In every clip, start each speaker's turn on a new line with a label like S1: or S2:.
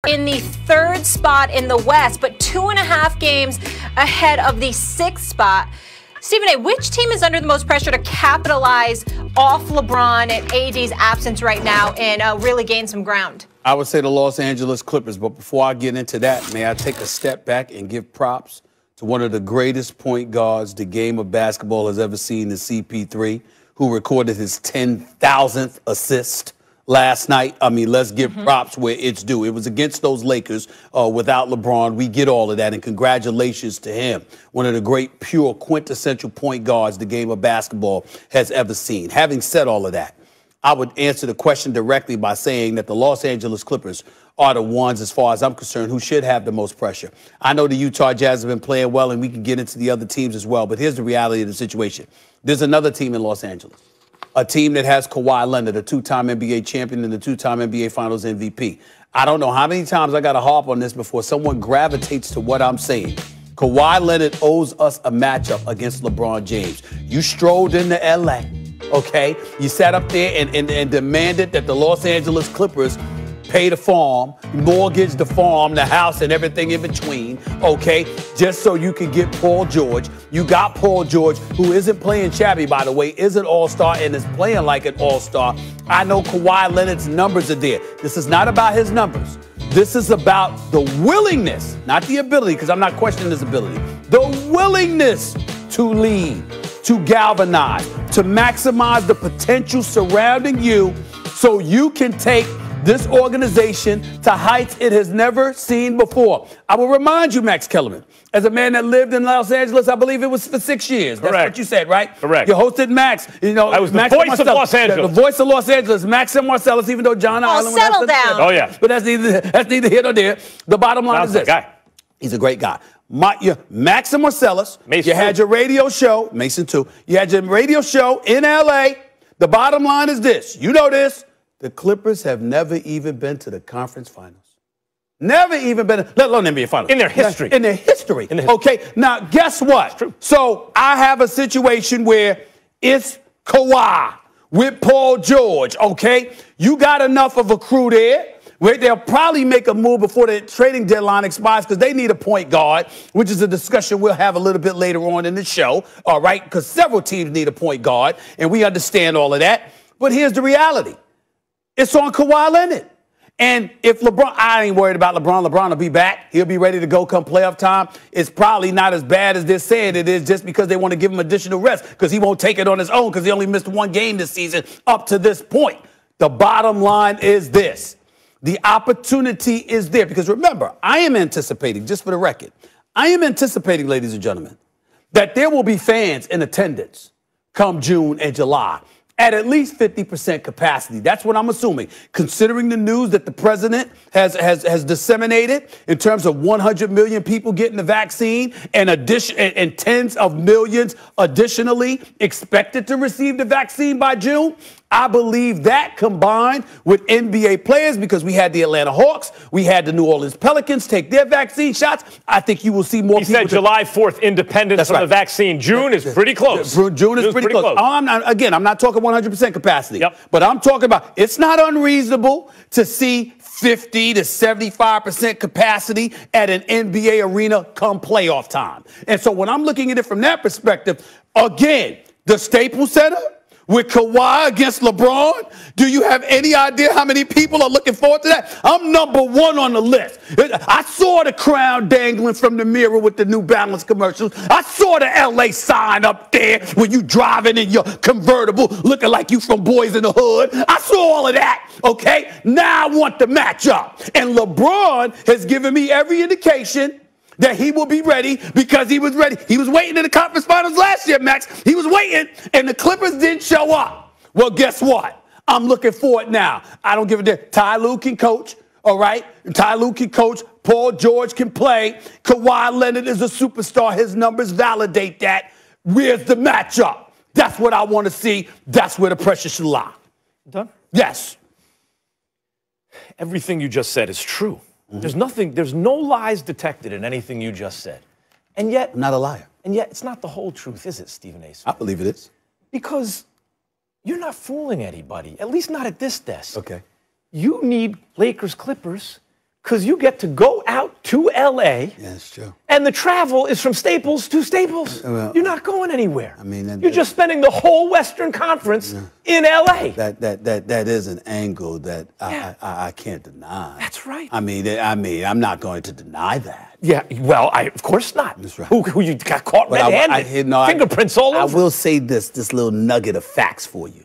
S1: in the 3rd spot in the West, but 2.5 games ahead of the 6th spot. Stephen A., which team is under the most pressure to capitalize off LeBron and AD's absence right now and really gain some ground?
S2: I would say the Los Angeles Clippers, but before I get into that, may I take a step back and give props to one of the greatest point guards the game of basketball has ever seen in CP3, who recorded his 10,000th assist last night. I mean, let's give props where it's due. It was against those Lakers without LeBron. We get all of that, and congratulations to him. One of the great, pure, quintessential point guards the game of basketball has ever seen. Having said all of that, I would answer the question directly by saying that the Los Angeles Clippers are the ones, as far as I'm concerned, who should have the most pressure. I know the Utah Jazz have been playing well, and we can get into the other teams as well, but here's the reality of the situation. There's another team in Los Angeles, a team that has Kawhi Leonard, a 2-time NBA champion and the 2-time NBA Finals MVP. I don't know how many times I got to harp on this before someone gravitates to what I'm saying. Kawhi Leonard owes us a matchup against LeBron James. You strolled into L.A., okay? You sat up there and demanded that the Los Angeles Clippers pay the farm, mortgage the farm, the house, and everything in between, okay, just so you can get Paul George. You got Paul George, who isn't playing shabby, by the way, is an all-star and is playing like an all-star. I know Kawhi Leonard's numbers are there. This is not about his numbers. This is about the willingness, not the ability, because I'm not questioning his ability, the willingness to lead, to galvanize, to maximize the potential surrounding you so you can take this organization to heights it has never seen before. I will remind you, Max Kellerman, as a man that lived in Los Angeles, I believe it was for 6 years.
S3: Correct.
S2: That's what you said, right?
S3: Correct.
S2: You hosted Max. You know,
S3: I was the
S2: Max
S3: voice of Los Angeles.
S2: The voice of Los Angeles, Max and Marcellus, even though John Island.
S1: Settle down.
S3: Oh, yeah.
S2: But that's neither here nor there. The bottom line is this.
S3: Guy.
S2: He's a great guy. Max and Marcellus,
S3: Mason
S2: you had your radio show, Mason too. You had your radio show in L.A. The bottom line is this. You know this. The Clippers have never even been to the conference finals. Never even been, let alone NBA finals.
S3: In their history.
S2: In their history. Okay, now guess what? True. So I have a situation where it's Kawhi with Paul George, okay? You got enough of a crew there. They'll probably make a move before the trading deadline expires because they need a point guard, which is a discussion we'll have a little bit later on in the show, all right? Because several teams need a point guard, and we understand all of that. But here's the reality. It's on Kawhi Leonard. And if LeBron, I ain't worried about LeBron. LeBron will be back. He'll be ready to go come playoff time. It's probably not as bad as they're saying it is just because they want to give him additional rest because he won't take it on his own because he only missed 1 game this season up to this point. The bottom line is this. The opportunity is there because remember, I am anticipating, just for the record, I am anticipating, ladies and gentlemen, that there will be fans in attendance come June and July at least 50% capacity. That's what I'm assuming, considering the news that the president has disseminated in terms of 100 million people getting the vaccine and tens of millions additionally expected to receive the vaccine by June. I believe that combined with NBA players, because we had the Atlanta Hawks, we had the New Orleans Pelicans take their vaccine shots, I think you will see more people.
S3: He said July 4th, independence of the vaccine. June is pretty close.
S2: June is pretty close. I'm not talking 100% capacity, but I'm talking about it's not unreasonable to see 50 to 75% capacity at an NBA arena come playoff time. And so when I'm looking at it from that perspective, again, the Staples Center, with Kawhi against LeBron, do you have any idea how many people are looking forward to that? I'm number 1 on the list. I saw the crown dangling from the mirror with the New Balance commercials. I saw the LA sign up there when you driving in your convertible looking like you from Boys in the Hood. I saw all of that, okay? Now I want the matchup. And LeBron has given me every indication that he will be ready because he was ready. He was waiting in the conference finals last year, Max. He was waiting, and the Clippers didn't show up. Well, guess what? I'm looking for it now. I don't give a damn. Ty Lue can coach, all right? Ty Lue can coach. Paul George can play. Kawhi Leonard is a superstar. His numbers validate that. Where's the matchup? That's what I want to see. That's where the pressure should lie.
S3: Done?
S2: Yes.
S3: Everything you just said is true. There's no lies detected in anything you just said. And yet,
S2: I'm not a liar.
S3: And yet, it's not the whole truth, is it, Stephen A. Smith?
S2: I believe it is.
S3: Because you're not fooling anybody, at least not at this desk.
S2: Okay.
S3: You need Lakers Clippers because you get to go out to L.A.
S2: Yeah, that's true.
S3: And the travel is from Staples to Staples.
S2: Well,
S3: you're not going anywhere.
S2: I mean,
S3: you're just spending the whole Western Conference in L.A.
S2: That is an angle that I can't deny.
S3: That's right.
S2: I mean, I'm not going to deny that.
S3: Yeah, well, of course not.
S2: That's right.
S3: Who you got caught red-handed? Fingerprints all over.
S2: I will say this little nugget of facts for you.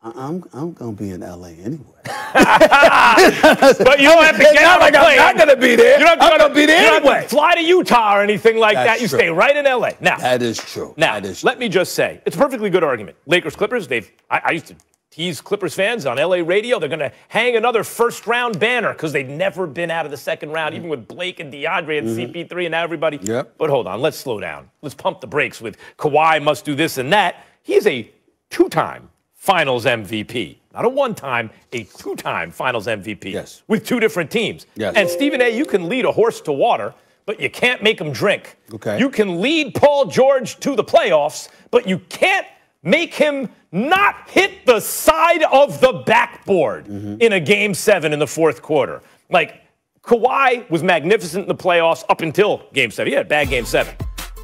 S2: I'm gonna be in LA anyway.
S3: But you don't have to get on a plane.
S2: I'm not gonna be there. I'm gonna be there anyway.
S3: You don't have to fly to Utah or anything like that. You stay right in LA. Now
S2: that is true.
S3: Now let me just say, it's a perfectly good argument. Lakers, Clippers. I used to tease Clippers fans on LA radio. They're gonna hang another first-round banner because they've never been out of the second round, even with Blake and DeAndre and CP3 and everybody.
S2: Yep.
S3: But hold on, let's slow down. Let's pump the brakes with Kawhi must do this and that. He is a two-time Finals MVP. Not a one-time, a two-time Finals MVP.
S2: Yes.
S3: With two different teams.
S2: Yes.
S3: And Stephen A., you can lead a horse to water, but you can't make him drink.
S2: Okay.
S3: You can lead Paul George to the playoffs, but you can't make him not hit the side of the backboard in a Game 7 in the fourth quarter. Like, Kawhi was magnificent in the playoffs up until Game 7. He had a bad Game 7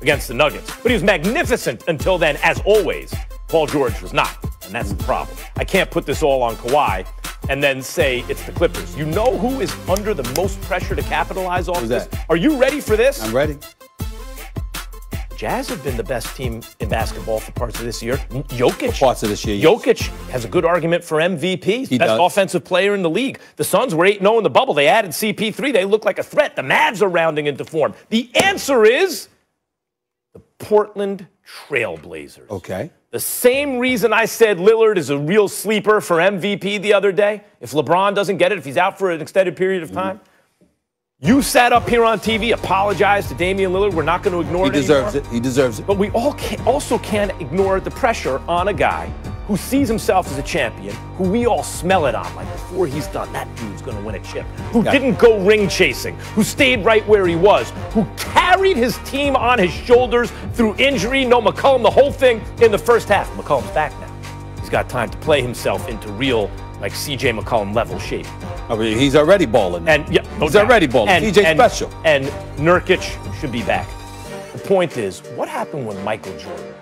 S3: against the Nuggets. But he was magnificent until then, as always. Paul George was not. And that's the problem. I can't put this all on Kawhi and then say it's the Clippers. You know who is under the most pressure to capitalize off this? Are you ready for this?
S2: I'm ready.
S3: Jazz have been the best team in basketball for parts of this year. Jokic.
S2: For parts of this year.
S3: Jokic has a good argument for MVP. He's the best offensive player in the league. The Suns were 8-0 in the bubble. They added CP3. They look like a threat. The Mavs are rounding into form. The answer is the Portland Trailblazers.
S2: Okay.
S3: The same reason I said Lillard is a real sleeper for MVP the other day. If LeBron doesn't get it, if he's out for an extended period of time, you sat up here on TV, apologized to Damian Lillard. We're not going to ignore it anymore.
S2: He deserves it. He deserves it.
S3: But we also can't ignore the pressure on a guy who sees himself as a champion, who we all smell it on. Like, before he's done, that dude's going to win a chip. Who didn't go ring chasing, who stayed right where he was, who carried his team on his shoulders through injury, no McCollum, the whole thing in the first half. McCollum's back now. He's got time to play himself into real, like, C.J. McCollum level shape.
S2: I mean, he's already balling.
S3: And yeah,
S2: he's already balling. CJ special.
S3: And Nurkic should be back. The point is, what happened when Michael Jordan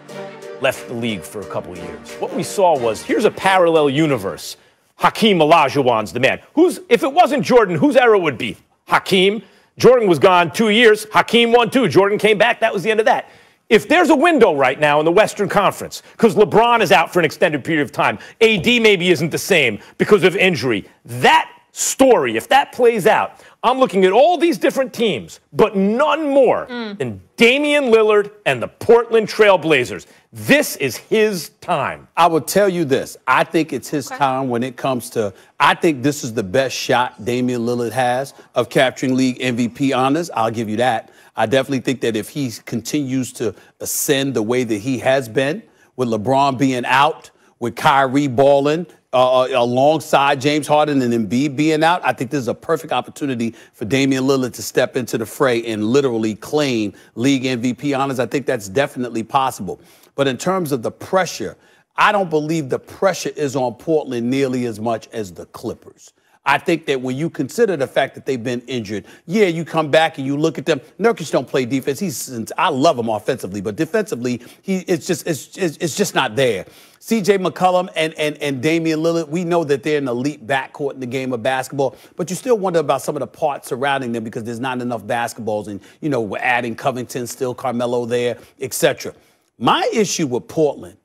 S3: left the league for a couple of years? What we saw was, here's a parallel universe. Hakeem Olajuwon's the man. If it wasn't Jordan, whose era would be? Hakeem. Jordan was gone 2 years. Hakeem won 2. Jordan came back. That was the end of that. If there's a window right now in the Western Conference, because LeBron is out for an extended period of time, AD maybe isn't the same because of injury, that story, if that plays out, I'm looking at all these different teams, but none more than Damian Lillard and the Portland Trailblazers. This is his time.
S2: I will tell you this. I think it's his time when it comes to, I think this is the best shot Damian Lillard has of capturing league MVP honors. I'll give you that. I definitely think that if he continues to ascend the way that he has been, with LeBron being out, with Kyrie balling, alongside James Harden and Embiid being out, I think this is a perfect opportunity for Damian Lillard to step into the fray and literally claim league MVP honors. I think that's definitely possible. But in terms of the pressure, I don't believe the pressure is on Portland nearly as much as the Clippers. I think that when you consider the fact that they've been injured, yeah, you come back and you look at them. Nurkic don't play defense. I love him offensively, but defensively, it's just not there. C.J. McCollum and Damian Lillard, we know that they're an elite backcourt in the game of basketball, but you still wonder about some of the parts surrounding them because there's not enough basketballs, and we're adding Covington, still Carmelo there, etc. My issue with Portland,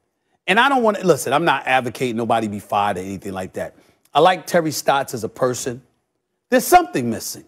S2: and I don't want to listen. I'm not advocating nobody be fired or anything like that. I like Terry Stotts as a person. There's something missing.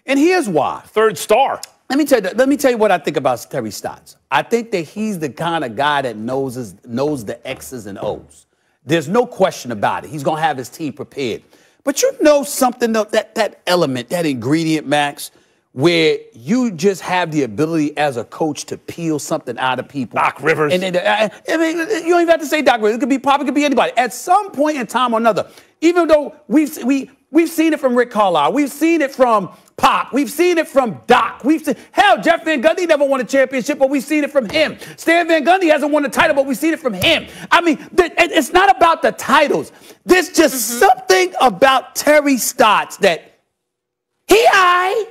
S2: And here's why.
S3: Third star.
S2: Let me tell you what I think about Terry Stotts. I think that he's the kind of guy that knows the X's and O's. There's no question about it. He's going to have his team prepared. But you know something, that element, that ingredient, Max, where you just have the ability as a coach to peel something out of people.
S3: Doc Rivers.
S2: And then, you don't even have to say Doc Rivers. It could be anybody. At some point in time or another, even though we've seen it from Rick Carlisle, we've seen it from Pop, we've seen it from Doc, hell, Jeff Van Gundy never won a championship, but we've seen it from him. Stan Van Gundy hasn't won a title, but we've seen it from him. I mean, it's not about the titles. There's just something about Terry Stotts that he aight.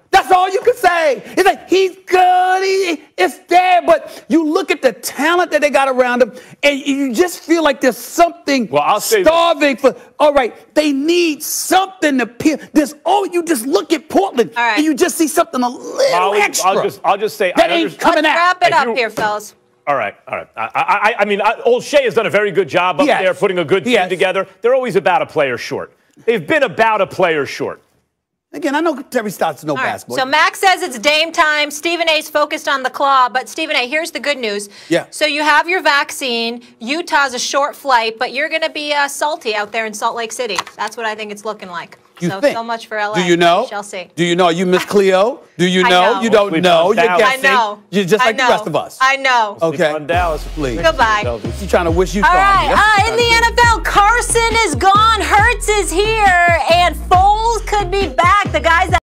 S2: That's all you can say. It's like, he's good, it's there, but you look at the talent that they got around him, and you just feel like there's something starving for, all right, they need something to appeal. You just look at Portland, and you just see something a little extra.
S3: I'll just say,
S2: that ain't coming out.
S1: Wrap it up here, fellas.
S3: All right. I mean, Old Shea has done a very good job up there putting a good team together. They're always about a player short. They've been about a player short.
S2: Again, I know Terry Stotts knows basketball.
S1: So Max says it's Dame time. Stephen A's focused on the claw. But Stephen A, here's the good news.
S2: Yeah.
S1: So you have your vaccine. Utah's a short flight, but you're going to be salty out there in Salt Lake City. That's what I think it's looking like. So much for LA.
S2: Do you know?
S1: We shall see.
S2: Do you know? Are you Miss Cleo? Do you know? You don't know. You're guessing.
S1: I know.
S2: You're just like the rest of us.
S1: I know.
S2: Okay.
S3: On Dallas, please.
S1: Goodbye.
S2: She's trying to wish you.
S1: All right. In the NFL, Carson is gone. Hurts is here, and Foles could be back. The guys that